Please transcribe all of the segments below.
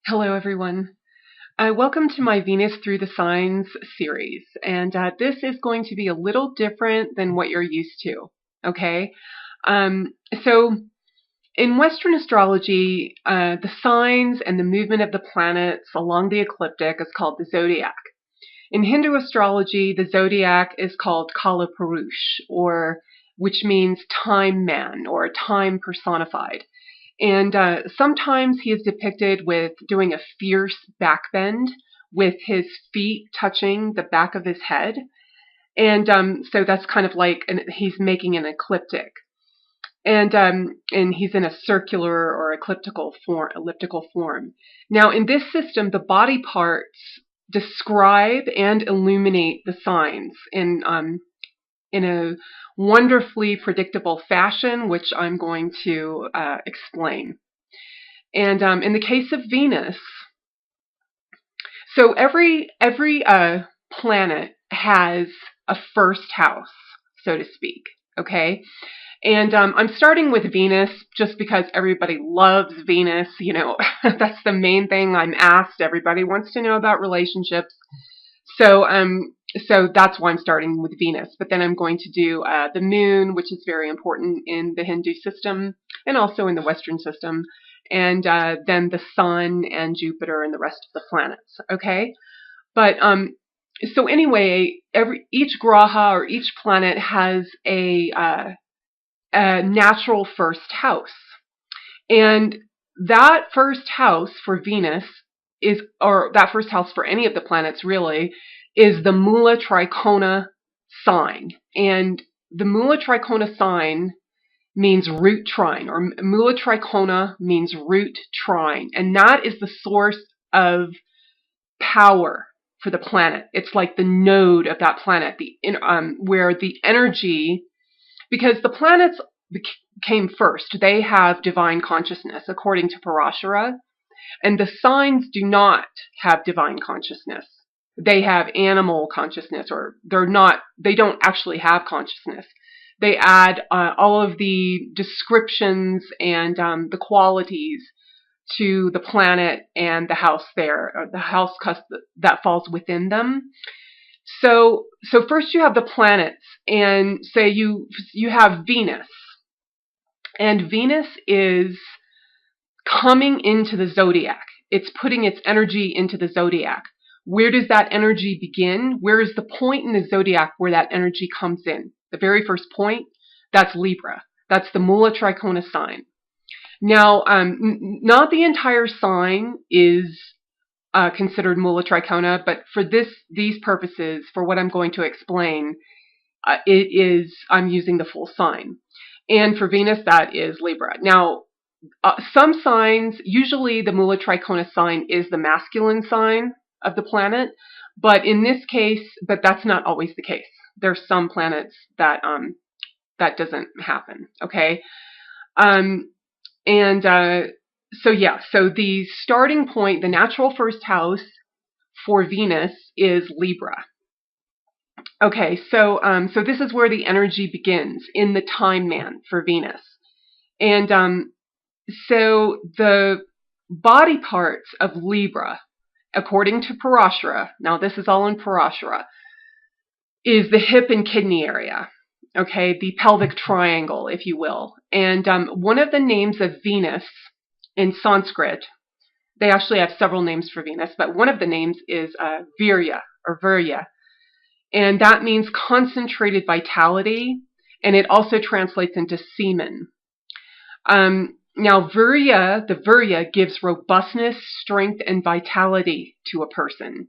Hello everyone. Welcome to my Venus Through the Signs series, and this is going to be a little different than what you're used to, okay? So in Western astrology, the signs and the movement of the planets along the ecliptic is called the zodiac. In Hindu astrology, the zodiac is called Kala Purush, which means time man or time personified. And sometimes he is depicted with doing a fierce backbend with his feet touching the back of his head. And so that's kind of like he's making an ecliptic. And he's in a circular or elliptical form. Now, in this system, the body parts describe and illuminate the signs in a wonderfully predictable fashion, which I'm going to explain. And in the case of Venus, so every planet has a first house, so to speak, okay? And I'm starting with Venus just because everybody loves Venus, you know, that's the main thing I'm asked. Everybody wants to know about relationships. So that's why I'm starting with Venus. But then I'm going to do the moon, which is very important in the Hindu system and also in the Western system. And then the sun and Jupiter and the rest of the planets. Okay. But so anyway, each graha or each planet has a natural first house. And that first house for Venus or that first house for any of the planets really, is the Moolatrikona sign. And the Moolatrikona sign means root trine, or Moolatrikona means root trine. And that is the source of power for the planet. It's like the node of that planet, where the energy, because the planets came first, they have divine consciousness according to Parashara. And the signs do not have divine consciousness. They have animal consciousness, or they don't actually have consciousness. They add all of the descriptions and the qualities to the planet and the house there, or the house that falls within them. So first you have the planets, and say you have Venus. And Venus is coming into the zodiac. It's putting its energy into the zodiac. Where does that energy begin? Where is the point in the zodiac where that energy comes in? The very first point, that's Libra. That's the Moolatrikona sign. Now, not the entire sign is considered Moolatrikona, but for these purposes, for what I'm going to explain, I'm using the full sign. And for Venus, that is Libra. Now, some signs, usually the Moolatrikona sign is the masculine sign of the planet, but in this case, that's not always the case. There's some planets that that doesn't happen. Okay, so the starting point, the natural first house for Venus is Libra. Okay, so this is where the energy begins in the time man for Venus, and so the body parts of Libra, according to Parashara, now this is all in Parashara, is the hip and kidney area, okay, the pelvic triangle, if you will. And one of the names of Venus in Sanskrit, they actually have several names for Venus, but one of the names is Virya, or Virya. And that means concentrated vitality, and it also translates into semen. Now, the Virya gives robustness, strength, and vitality to a person.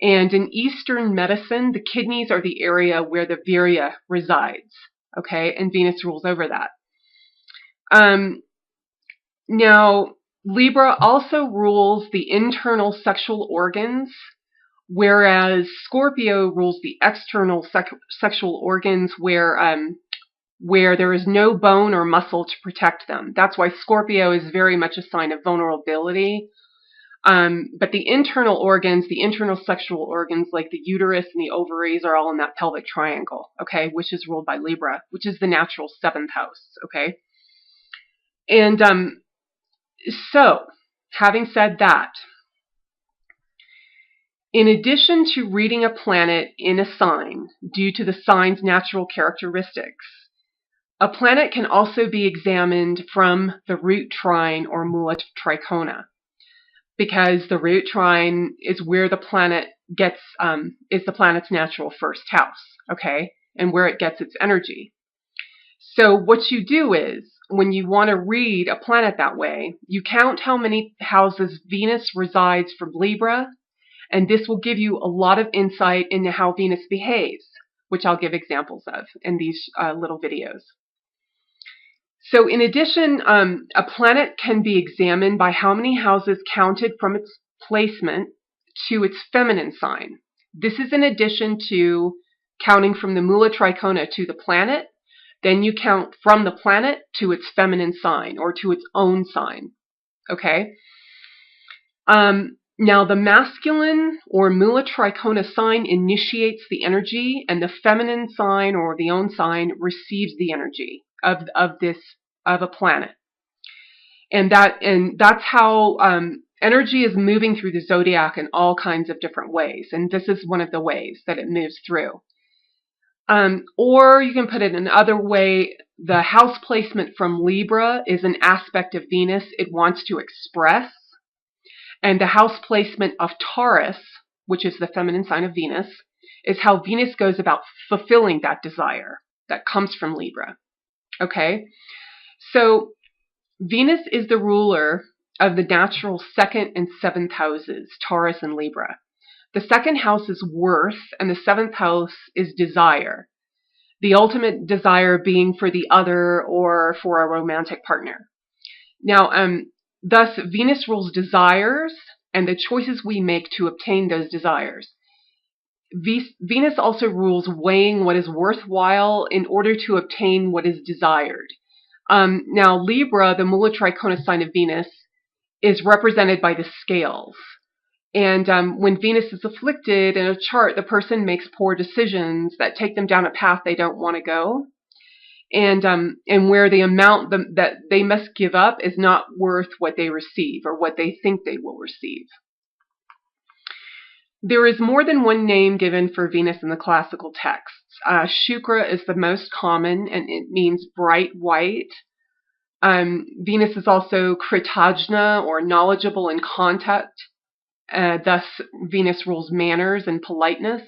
And in Eastern medicine, the kidneys are the area where the Virya resides, okay? And Venus rules over that. Now, Libra also rules the internal sexual organs, whereas Scorpio rules the external sexual organs where there is no bone or muscle to protect them. That's why Scorpio is very much a sign of vulnerability. But the internal organs, the internal sexual organs like the uterus and the ovaries are all in that pelvic triangle, okay, which is ruled by Libra, which is the natural seventh house, okay? And so, having said that, In addition to reading a planet in a sign due to the sign's natural characteristics, a planet can also be examined from the root trine or Moolatrikona, because the root trine is where the planet gets, is the planet's natural first house, okay, and where it gets its energy. So what you do is, when you want to read a planet that way, you count how many houses Venus resides from Libra, and this will give you a lot of insight into how Venus behaves, which I'll give examples of in these little videos. So in addition, a planet can be examined by how many houses counted from its placement to its feminine sign. This is in addition to counting from the Moolatrikona to the planet. Then you count from the planet to its feminine sign, or to its own sign. Okay? Now the masculine or Moolatrikona sign initiates the energy, and the feminine sign or the own sign receives the energy of a planet. And that's how energy is moving through the zodiac in all kinds of different ways. And this is one of the ways that it moves through. Or you can put it another way, the house placement from Libra is an aspect of Venus it wants to express. And the house placement of Taurus, which is the feminine sign of Venus, is how Venus goes about fulfilling that desire that comes from Libra. Okay? So Venus is the ruler of the natural second and seventh houses, Taurus and Libra. The second house is worth, and the seventh house is desire. The ultimate desire being for the other or for a romantic partner. Now, thus, Venus rules desires and the choices we make to obtain those desires. Venus also rules weighing what is worthwhile in order to obtain what is desired. Now, Libra, the Moolatrikona sign of Venus, is represented by the scales. And when Venus is afflicted in a chart, the person makes poor decisions that take them down a path they don't want to go. And where the amount that they must give up is not worth what they receive or what they think they will receive. There is more than one name given for Venus in the classical texts. Shukra is the most common, and it means bright white. Venus is also Kritajna, or knowledgeable in contact. Thus, Venus rules manners and politeness.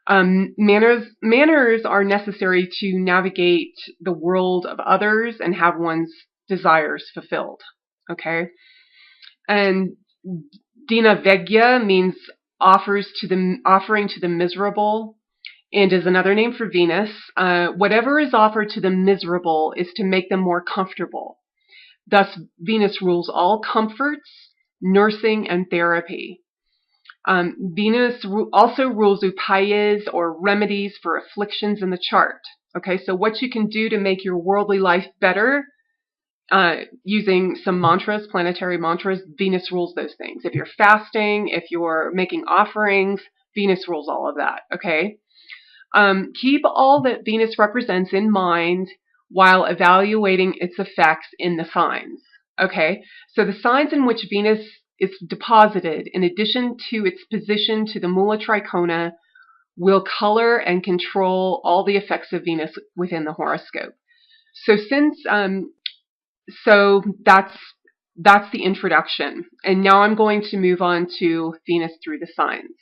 Manners are necessary to navigate the world of others and have one's desires fulfilled. Okay, and Dinavegya means offering to the miserable, and is another name for Venus. Whatever is offered to the miserable is to make them more comfortable. Thus, Venus rules all comforts, nursing, and therapy. Venus also rules upayas, or remedies for afflictions in the chart. Okay, so what you can do to make your worldly life better, using some mantras, planetary mantras, Venus rules those things. If you're fasting, if you're making offerings, Venus rules all of that. Okay, keep all that Venus represents in mind while evaluating its effects in the signs. Okay, so the signs in which Venus is deposited, in addition to its position to the Moolatrikona, will color and control all the effects of Venus within the horoscope. So that's the introduction. And now I'm going to move on to Venus through the signs.